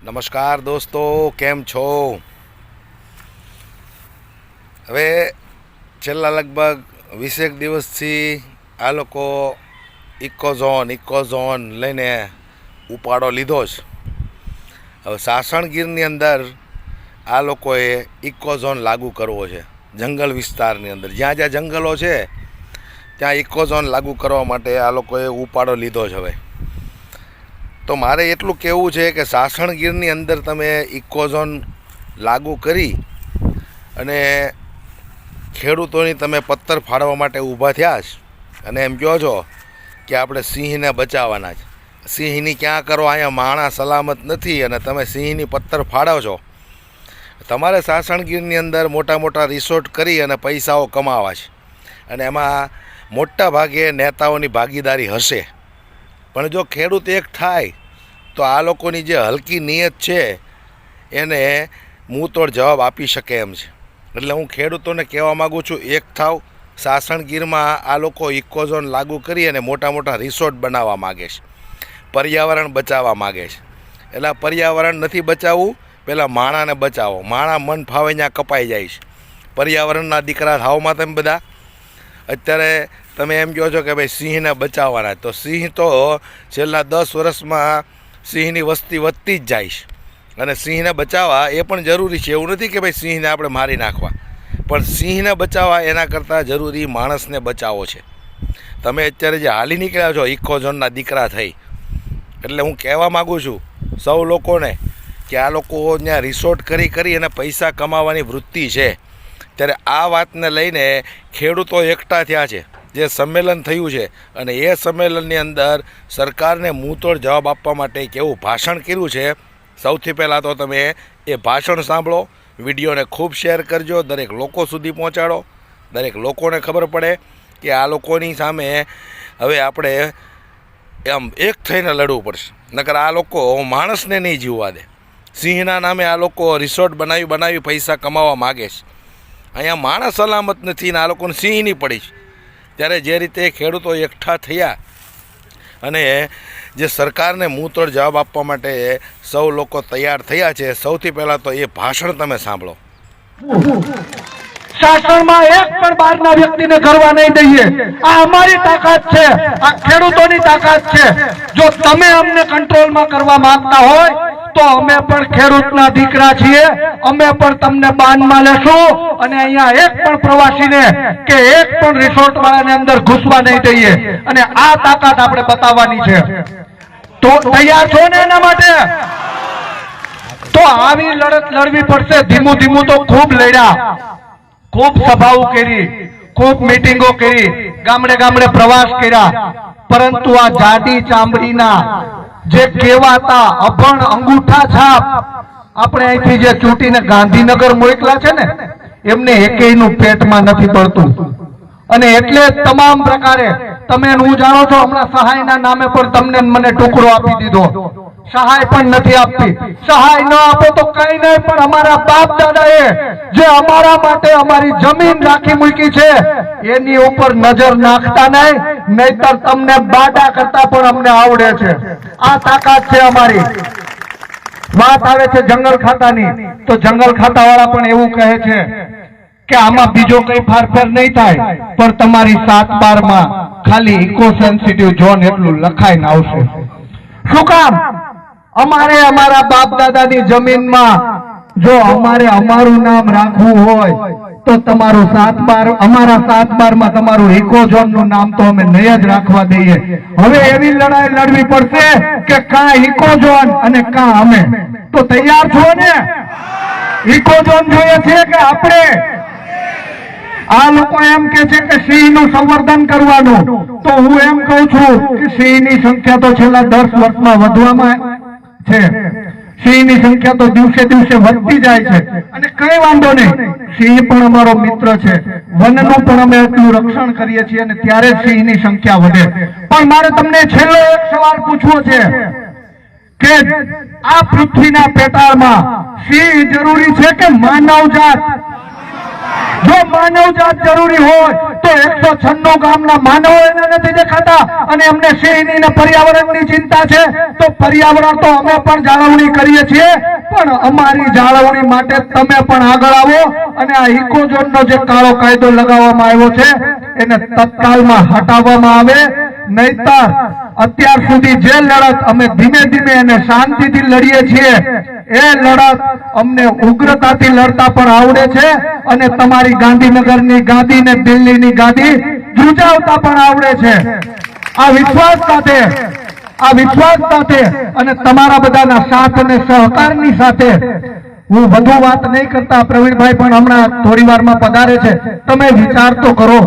નમસ્કાર દોસ્તો, કેમ છો? હવે છેલ્લા લગભગ 20 દિવસથી આ લોકો ઇકોઝોન લઈને ઉપાડો લીધો છે. હવે સાસણગીરની અંદર આ લોકોએ ઇકોઝોન લાગુ કરવો છે. જંગલ વિસ્તારની અંદર જ્યાં જ્યાં જંગલો છે ત્યાં ઇકોઝોન લાગુ કરવા માટે આ લોકોએ ઉપાડો લીધો છે. હવે તો મારે એટલું કહેવું છે કે સાસણગીરની અંદર તમે ઇકોઝોન લાગુ કરી અને ખેડૂતોની તમે પત્તર ફાડવા માટે ઊભા થયા છે અને એમ કહો છો કે આપણે સિંહને બચાવવાના છે. સિંહની ક્યાં કરો, અહીંયા માણસ સલામત નથી અને તમે સિંહની પત્તર ફાડો છો. તમારે સાસણગીરની અંદર મોટા મોટા રિસોર્ટ કરી અને પૈસાઓ કમાવા છે અને એમાં મોટા ભાગે નેતાઓની ભાગીદારી હશે. પણ જો ખેડૂત એક થાય તો આ લોકોની જે હલકી નિયત છે એને મુંહતોડ જવાબ આપી શકે એમ છે. એટલે હું ખેડૂતોને કહેવા માગું છું, એક થાવ. સાસણગીરમાં આ લોકો ઇકોઝોન લાગુ કરી અને મોટા મોટા રિસોર્ટ બનાવવા માગે છે, પર્યાવરણ બચાવવા માગે છે. એટલે પર્યાવરણ નથી બચાવવું, પહેલાં માણાને બચાવો. માણા મન ફાવે ત્યાં કપાઈ જાય છે. પર્યાવરણના દીકરા થાવમાં તમે બધા અત્યારે તમે એમ કહો છો કે ભાઈ સિંહને બચાવવાના, તો સિંહ તો છેલ્લા 10 વર્ષમાં સિંહની વસ્તી વધતી જ જાય છે અને સિંહને બચાવવા એ પણ જરૂરી છે. એવું નથી કે ભાઈ સિંહને આપણે મારી નાખવા, પણ સિંહને બચાવવા એના કરતાં જરૂરી માણસને બચાવો છે. તમે અત્યારે જે હાલી નીકળ્યા છો ઇકોઝોનના દીકરા થઈ, એટલે હું કહેવા માગું છું સૌ લોકોને કે આ લોકો ત્યાં રિસોર્ટ કરી અને પૈસા કમાવાની વૃત્તિ છે. ત્યારે આ વાતને લઈને ખેડૂતો એકઠા થયા છે. જે સંમેલન થયું છે અને એ સંમેલનની અંદર સરકારને મુંહતોડ જવાબ આપવા માટે એક એવું ભાષણ કર્યું છે. સૌથી પહેલાં તો તમે એ ભાષણ સાંભળો, વિડીયોને ખૂબ શેર કરજો, દરેક લોકો સુધી પહોંચાડો, દરેક લોકોને ખબર પડે કે આ લોકોની સામે હવે આપણે એમ એક થઈને લડવું પડશે. નકર આ લોકો માણસને નહીં જીવવા દે. સિંહના નામે આ લોકો રિસોર્ટ બનાવી પૈસા કમાવા માગે છે. અહીંયા માણસ સલામત નથી ને આ લોકોને સિંહની પડી છે. ત્યારે જે રીતે ખેડૂતો એકઠા થયા અને જે સરકારને મુંહતોડ જવાબ આપવા માટે સૌ લોકો તૈયાર થયા છે, સૌથી પહેલાં તો એ ભાષણ તમે સાંભળો. શાસનમાં એક પણ બહારના વ્યક્તિને કરવા નહીં દઈએ. આ અમારી તાકાત છે, આ ખેડૂતોની તાકાત છે. જો તમે અમને કંટ્રોલમાં કરવા માંગતા હોય તો અમે પણ ખેડૂતના દીકરા છીએ. અમે પણ તમને બાનમાં લેશું અને અહીંયા એક પણ પ્રવાસીને કે એક પણ રિસોર્ટ વાળાને અંદર ઘૂસવા નહીં દઈએ. અને આ તાકાત આપણે બતાવવાની છે. તો તૈયાર છો ને એના માટે? તો આવી લડત લડવી પડશે. ધીમું તો ખૂબ લડ્યા, ખૂબ સભાઓ કરી, ખૂબ મીટિંગો કરી, ગામડે પ્રવાસ કર્યા, પરંતુ આ જાડી ચામડીના જે કહેવાતા અભણ અંગૂઠા છાપ આપણે અહીંથી જે ચૂંટીને ગાંધીનગર મોકલા છે ને, એમને એકેયનું પેટમાં નથી પડતું. અને એટલે તમામ પ્રકારે તમે હું જાણો છો, હમણાં સહાયના નામે પણ તમને મને ટુકડો આપી દીધો. સહાય પણ નથી આપતી. સહાય ન આપો તો કઈ નહીં, પણ અમારા બાપ દાદાએ જે અમારા માટે અમારી જમીન રાખી મૂકી છે એની ઉપર નજર નાખતા નહીં, નહીતર તમને બાડા કરતા પણ અમને આવડે છે. આ તાકાત છે અમારી. વાત આવે છે જંગલ ખાતાની, તો જંગલ ખાતા વાળા પણ એવું કહે છે કે આમાં બીજો કઈ ફારફેર નહીં થાય, પણ તમારી 7/12 ખાલી ઇકો સેન્સિટિવ ઝોન એટલું લખાઈને આવશે. શું કામ? અમારે અમારા બાપ દાદાની જમીનમાં જો અમારે અમારું નામ રાખવું હોય તો તમારું 7/12 અમારા 7/12 તમારું ઇકોઝોન નું નામ તો અમે નહીં જ રાખવા દઈએ. હવે એવી લડાઈ લડવી પડશે કે કાં ઇકોઝોન અને કાં અમે. તો તૈયાર છો ને? ઇકોઝોન જોઈએ છે કે આપણે? આ લોકો એમ કે છે કે સિંહનું સંવર્ધન કરવાનું, તો હું એમ કહું છું કે સિંહની સંખ્યા તો છેલ્લા 10 વર્ષમાં વધવામાં છે. સિંહની સંખ્યા તો દિવસે વધતી જાય છે અને કઈ વાંધો નહીં, સિંહ પણ અમારો મિત્ર છે. વનનું પણ અમે એટલું રક્ષણ કરીએ છીએ અને ત્યારે સિંહની સંખ્યા વધે. પણ મારે તમને છેલ્લો એક સવાલ પૂછવો છે કે આ પૃથ્વીના પેટાળમાં સિંહ જરૂરી છે કે માનવજાત? જો માનવજાત જરૂરી હોય તો 196 ગામના માનવો એને નથી દેખાતા અને એમને સિંહની ને પર્યાવરણની ચિંતા છે તો પર્યાવરણ તો અમે પણ જાળવણી કરીએ છીએ, પણ અમારી જાળવણી માટે તમે પણ આગળ આવો અને આ ઇકોઝોનનો જે કાળો કાયદો લગાવવામાં આવ્યો છે એને તત્કાલમાં હટાવવામાં આવે, નહીતર અત્યાર સુધી જે લડત અમે ધીમે ધીમે અને શાંતિથી લડીએ છીએ એ લડત અમને ઉગ્રતાથી લડતા પણ આવડે છે અને તમારી ગાંધીનગરની ગાદી ને દિલ્હીની ગાદી ધ્રુજાવતા પણ આવડે છે। આ વિશ્વાસ સાથે અને તમારા બધાના સાથ અને સહકારની સાથે હું વધુ વાત નહીં કરતા, પ્રવીણભાઈ પણ હમણાં થોડી વારમાં પધારે છે, તમે વિચાર તો કરો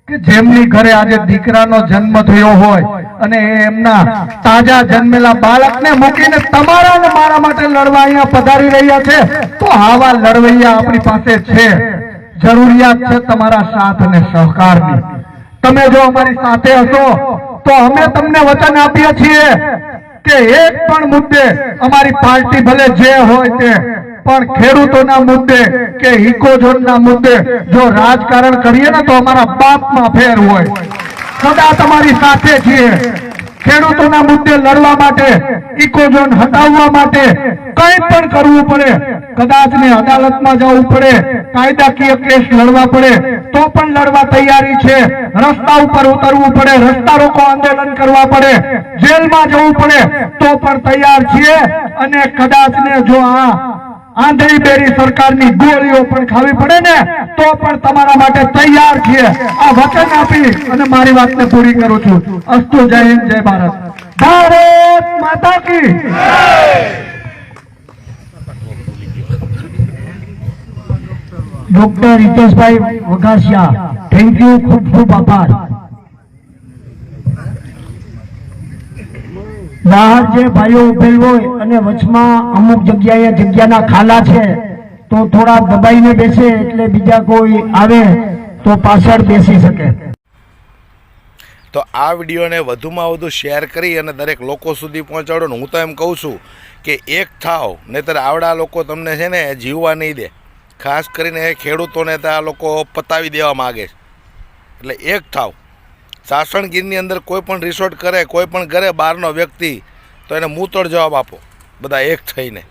કે જેમની ઘરે આજે દીકરાનો જન્મ થયો હોય અને એમના તાજા જન્મેલા બાળકને મૂકીને તમારા અને મારા માટે લડવા અહીંયા પધારી રહ્યા છે, તો આવા લડવૈયા આપણી પાસે છે, જરૂરિયાત છે તમારા સાથ અને સહકારની। તમે જો અમારી સાથે હશો તો અમે તમને વચન આપીએ છીએ કે એક પણ મુદ્દે અમારી પાર્ટી ભલે જે હોય તે, પણ ખેડૂતોના મુદ્દે કે ઇકોઝોનના મુદ્દે જો રાજકારણ કરીએ ને તો અમારા બાપમાં ફેર હોય, સદા તમારી સાથે છીએ। ખેડૂતોના મુદ્દે લડવા માટે, ઇકોઝોન હટાવવા માટે કંઈ પણ કરવું પડે, કદાચ ને અદાલતમાં જવું પડે, કાયદાકીય કેસ લડવા પડે તો પણ લડવા તૈયારી છે, રસ્તા ઉપર ઉતરવું પડે, રસ્તા રોકો આંદોલન કરવા પડે, જેલમાં જવું પડે તો પણ તૈયાર છીએ અને કદાચ ને જો આંધળી બેરી સરકારની ગોળીઓ પણ ખાવી પડે ને તો પણ તમારા માટે તૈયાર છીએ। આ વચન આપી અને મારી વાતને પૂરી કરું છું। અસ્તુ, જય હિન્દ, જય ભારત, ભારત માતા કી। Doctor Hiteshbhai Vaghasiya, thank you, ખૂબ ખૂબ આભાર। બહાર જે ભાઈઓ ઉભેલ હોય અને વચમાં અમુક જગ્યાએ જગ્યાના ખાલા છે તો થોડા દબાઈને બેસે એટલે બીજા કોઈ આવે તો પાછળ બેસી શકે। તો આ વિડીયોને વધુમાં વધુ શેર કરી અને દરેક લોકો સુધી પહોંચાડો ને હું તો એમ કહું છું કે એક થાવ, નહીંતર આવડા લોકો તમને છે ને જીવવા નહીં દે, ખાસ કરીને ખેડૂતોને તો આ લોકો પતાવી દેવા માગે છે, એટલે એક થાવ। સાસણગીરની અંદર કોઈ પણ રિસોર્ટ કરે, કોઈ પણ ઘરે બહારનો વ્યક્તિ, તો એને મુંહ તોડ જવાબ આપો બધા એક થઈને।